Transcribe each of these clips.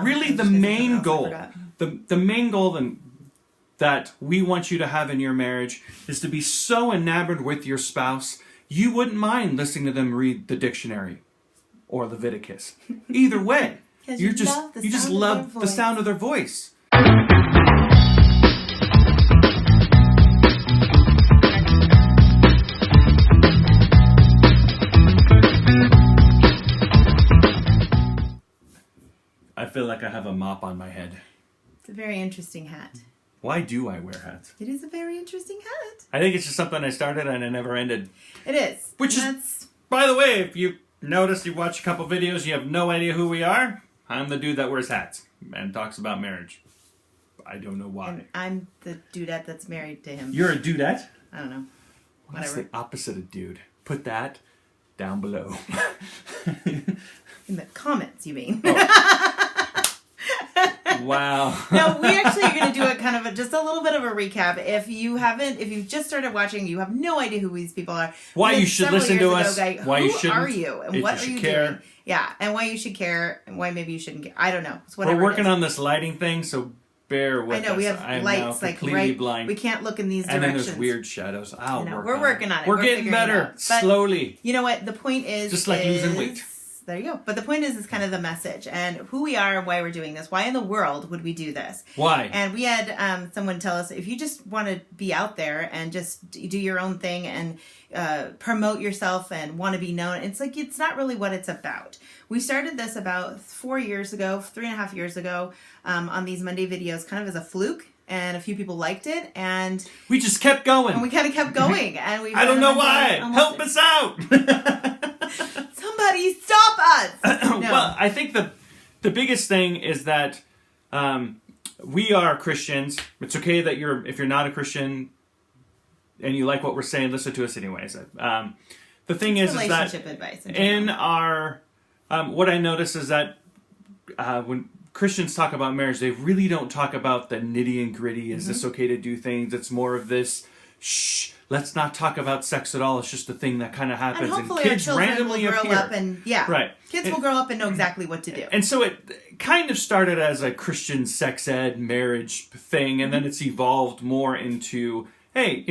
Really, the main goal, the main goal that we want you to have in your marriage is to be so enamored with your spouse, you wouldn't mind listening to them read the dictionary or Leviticus. Either way, you just love the sound of their voice. I feel like I have a mop on my head. It's a very interesting hat. Why do I wear hats? It is a very interesting hat. I think it's just something I started and it never ended. It is. Which is, by the way, if you noticed, you watch a couple videos, you have no idea who we are. I'm the dude that wears hats and talks about marriage. I don't know why. And I'm the dudette that's married to him. You're a dudette? I don't know. Well, that's the opposite of dude. Put that down below. In the comments, you mean? Oh. Wow. No, we actually are going to do a kind of just a little bit of a recap. If you've just started watching, you have no idea who these people are. Why you should listen to us. Why you shouldn't. Who are you? And what are you doing? Yeah, and why you should care, and why maybe you shouldn't care. I don't know. It's whatever. We're working on this lighting thing, so bear with us. I know, we have lights like right. Blind. We can't look in these directions. And then there's weird shadows. We're working on it. We're getting better. Slowly. You know what? The point is... Just like losing weight. There you go. But the point is kind of the message and who we are and why we're doing this. Why in the world would we do this? Why? And we had someone tell us, if you just want to be out there and just do your own thing and promote yourself and want to be known, it's like, it's not really what it's about. We started this about 3.5 years ago on these Monday videos kind of as a fluke. And a few people liked it, and we just kept going. And we kind of kept going, and we. I don't know why. Help us out! Somebody stop us! No. Well, I think the biggest thing is that we are Christians. It's okay that if you're not a Christian and you like what we're saying, listen to us anyways. The thing is that relationship advice in our what I notice is that when Christians talk about marriage, they really don't talk about the nitty and gritty. Is this okay to do things? It's more of this, shh, let's not talk about sex at all. It's just a thing that kind of happens. And hopefully kids our children randomly will grow up and, right. Kids will grow up and know exactly what to do. And so it kind of started as a Christian sex ed marriage thing, and then it's evolved more into, hey,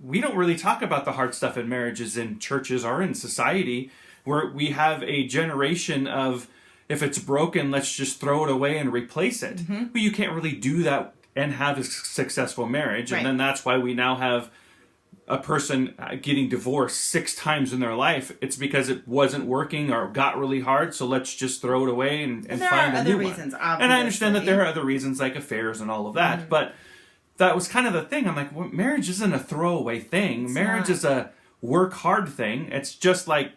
we don't really talk about the hard stuff in marriages in churches or in society, where we have a generation of, if it's broken, let's just throw it away and replace it. But you can't really do that and have a successful marriage. Right. And then that's why we now have a person getting divorced 6 times in their life. It's because it wasn't working or got really hard, so let's just throw it away and find a new one. Obviously. And I understand that there are other reasons like affairs and all of that, but that was kind of the thing. I'm like, well, marriage isn't a throwaway thing. Marriage is a work hard thing. It's just like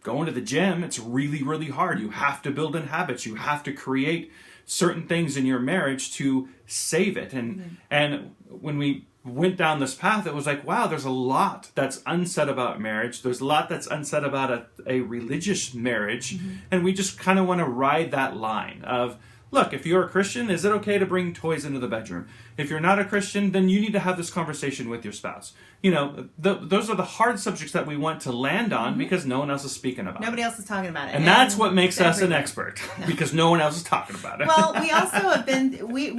going to the gym. It's really, really hard. You have to build in habits. You have to create certain things in your marriage to save it. And when we went down this path, it was like, wow, there's a lot that's unsaid about marriage. There's a lot that's unsaid about a religious marriage. And we just kind of want to ride that line of, look, if you're a Christian, is it okay to bring toys into the bedroom? If you're not a Christian, then you need to have this conversation with your spouse. Those are the hard subjects that we want to land on because no one else is speaking about it. Nobody else is talking about it. And that's what makes us an expert, because no one else is talking about it. Well, we also have been, we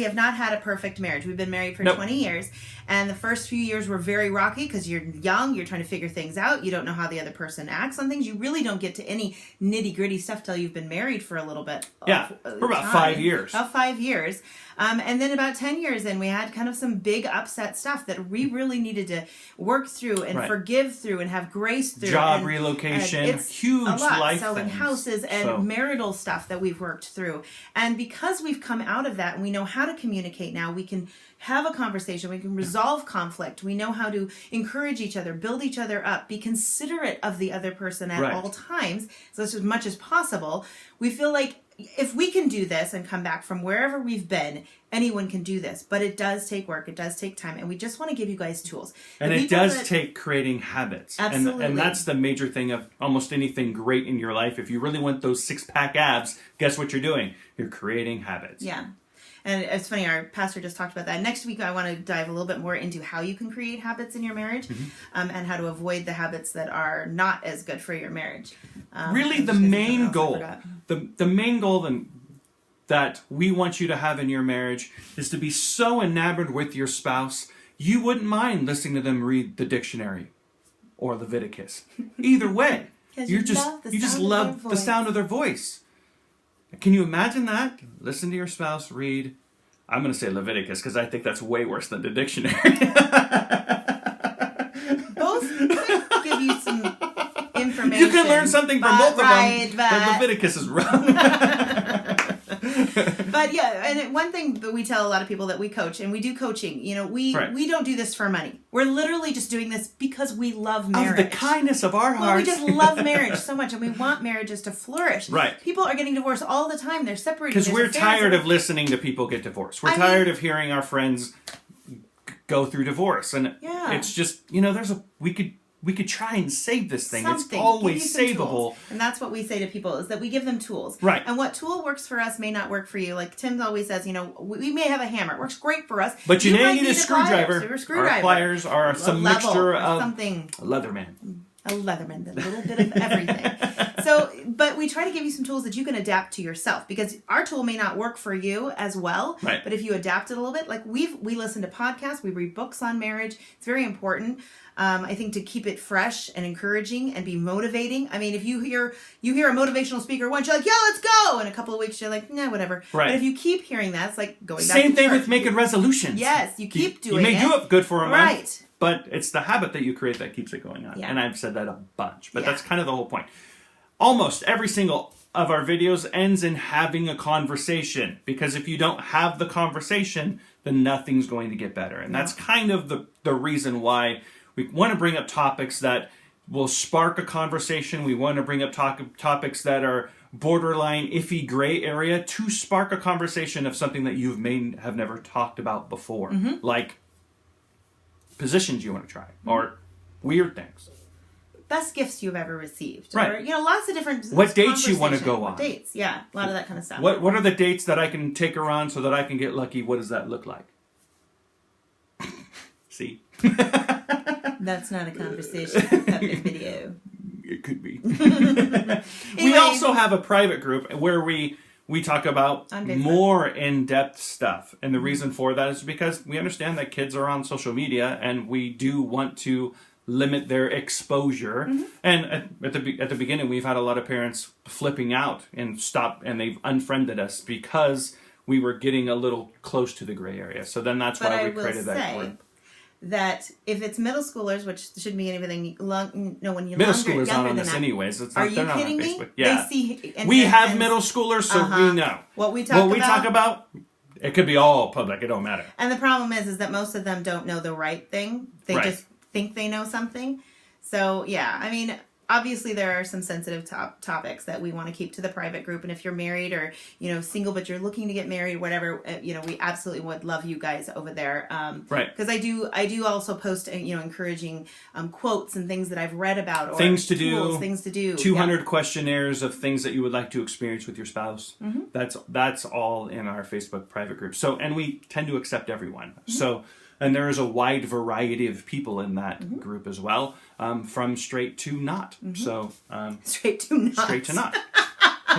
have not had a perfect marriage. We've been married for 20 years. And the first few years were very rocky because you're young, you're trying to figure things out, you don't know how the other person acts on things. You really don't get to any nitty-gritty stuff till you've been married for a little bit. For about 5 years. About 5 years. And then about 10 years in, we had kind of some big upset stuff that we really needed to work through and forgive through and have grace through. Job relocation, it's huge a lot. Life selling things. Houses and marital stuff that we've worked through. And because we've come out of that and we know how to communicate now, we can have a conversation, we can resolve conflict, we know how to encourage each other, build each other up, be considerate of the other person at all times, so as much as possible. We feel like if we can do this and come back from wherever we've been, anyone can do this. But it does take work, it does take time, and we just want to give you guys tools. And it does take creating habits. Absolutely. And that's the major thing of almost anything great in your life. If you really want those 6-pack abs, guess what you're doing? You're creating habits. Yeah. And it's funny, our pastor just talked about that. Next week, I want to dive a little bit more into how you can create habits in your marriage and how to avoid the habits that are not as good for your marriage. Really, the main goal, the main goal that we want you to have in your marriage is to be so enamored with your spouse, you wouldn't mind listening to them read the dictionary or Leviticus. Either way, you just love the sound of their voice. Can you imagine that? Listen to your spouse read, I'm going to say Leviticus because I think that's way worse than the dictionary. Both could give you some information. You can learn something from both of them, but Leviticus is wrong. But yeah, and one thing that we tell a lot of people that we coach, and we do coaching, we don't do this for money. We're literally just doing this because we love marriage. Of the kindness of our hearts. We just love marriage so much, and we want marriages to flourish. Right. People are getting divorced all the time. They're separated. Because we're tired of listening to people get divorced. We're tired of hearing our friends go through divorce. And it's just, we could try and save this thing. It's always savable. And that's what we say to people is that we give them tools. Right. And what tool works for us may not work for you. Like Tim always says, we may have a hammer. It works great for us. But you may need a screwdriver. Our pliers are some mixture of something. A Leatherman. A Leatherman. A little bit of everything. But we try to give you some tools that you can adapt to yourself because our tool may not work for you as well. Right. But if you adapt it a little bit, like we listen to podcasts, we read books on marriage. It's very important. I think to keep it fresh and encouraging and be motivating. I mean, if you hear a motivational speaker once, you're like, yeah, let's go. In a couple of weeks, you're like, nah, whatever. Right. But if you keep hearing that, it's like going back Same to thing church. with making resolutions. Yes, you keep doing it. You may do it good for a month. Right. But it's the habit that you create that keeps it going on. Yeah. And I've said that a bunch. But that's kind of the whole point. Almost every single of our videos ends in having a conversation. Because if you don't have the conversation, then nothing's going to get better. And that's kind of the reason why we want to bring up topics that will spark a conversation. We want to bring up topics that are borderline iffy gray area to spark a conversation of something that you may have never talked about before. Mm-hmm. Like positions you want to try or weird things. Best gifts you've ever received. Right. Or, lots of different what dates you want to go on. Dates, yeah. A lot of that kind of stuff. What are the dates that I can take her on so that I can get lucky? What does that look like? See? That's not a conversation. That's a video. It could be. Anyway. We also have a private group where we talk about more in-depth stuff. And the reason for that is because we understand that kids are on social media and we do want to limit their exposure. Mm-hmm. And at the beginning, we've had a lot of parents flipping out and they've unfriended us because we were getting a little close to the gray area. So then that's why we created that group. That if it's middle schoolers, which shouldn't be anything when you're middle schoolers aren't on this anyways. Are you kidding me? Yeah, they we have middle schoolers, so we know what we talk about. It could be all public. It don't matter. And the problem is that most of them don't know the right thing. They just think they know something. So yeah, I mean, obviously there are some sensitive topics that we want to keep to the private group. And if you're married or, single, but you're looking to get married, whatever, we absolutely would love you guys over there. Because I do also post, encouraging quotes and things that I've read about. Or things to do. 200 questionnaires of things that you would like to experience with your spouse. Mm-hmm. That's all in our Facebook private group. So, and we tend to accept everyone. Mm-hmm. So, and there is a wide variety of people in that group as well, from straight to not. Mm-hmm. So straight to not.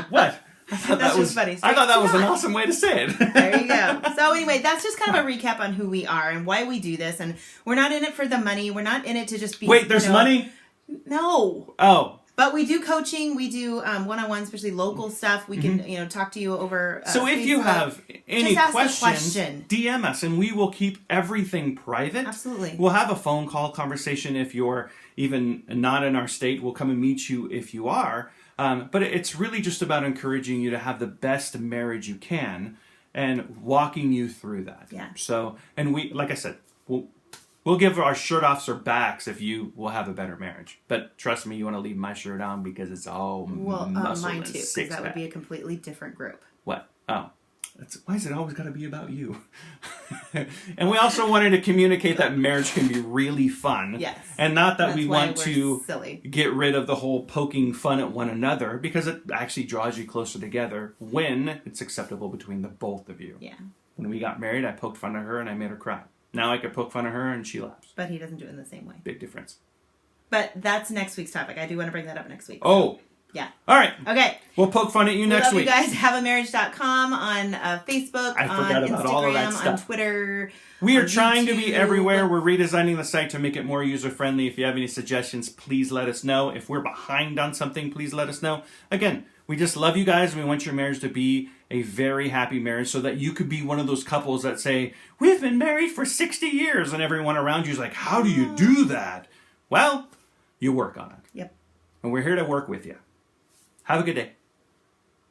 What? I thought that was funny. I thought that was an awesome way to say it. There you go. So anyway, that's just kind of a recap on who we are and why we do this. And we're not in it for the money. We're not in it to just be. Wait, there's money? No. Oh. But we do coaching. We do one-on-one, especially local stuff. We can, talk to you over. So if Facebook. you have any questions, question. DM us, and we will keep everything private. Absolutely. We'll have a phone call conversation if you're even not in our state. We'll come and meet you if you are. But it's really just about encouraging you to have the best marriage you can and walking you through that. Yeah. So, and we, like I said, We'll give our shirt offs our backs if you will have a better marriage. But trust me, you want to leave my shirt on because it's all muscle mine and too, because that would be a completely different group. What? Oh. Why is it always got to be about you? And we also wanted to communicate that marriage can be really fun. Yes. And not that we want to silly. Get rid of the whole poking fun at one another, because it actually draws you closer together when it's acceptable between the both of you. Yeah. When we got married, I poked fun at her and I made her cry. Now I could poke fun at her and she laughs. But he doesn't do it in the same way. Big difference. But that's next week's topic. I do want to bring that up next week. Oh, Yeah. All right. Okay. We'll poke fun at you next love week. You guys. HaveAMarriage.com on Facebook, I forgot on about Instagram, all of that on stuff. Twitter. We are on trying to be YouTube. everywhere. We're redesigning the site to make it more user-friendly. If you have any suggestions, please let us know. If we're behind on something, please let us know. Again, we just love you guys. We want your marriage to be a very happy marriage so that you could be one of those couples that say, we've been married for 60 years, and everyone around you is like, how do you do that? Well, you work on it. Yep. And we're here to work with you. Have a good day.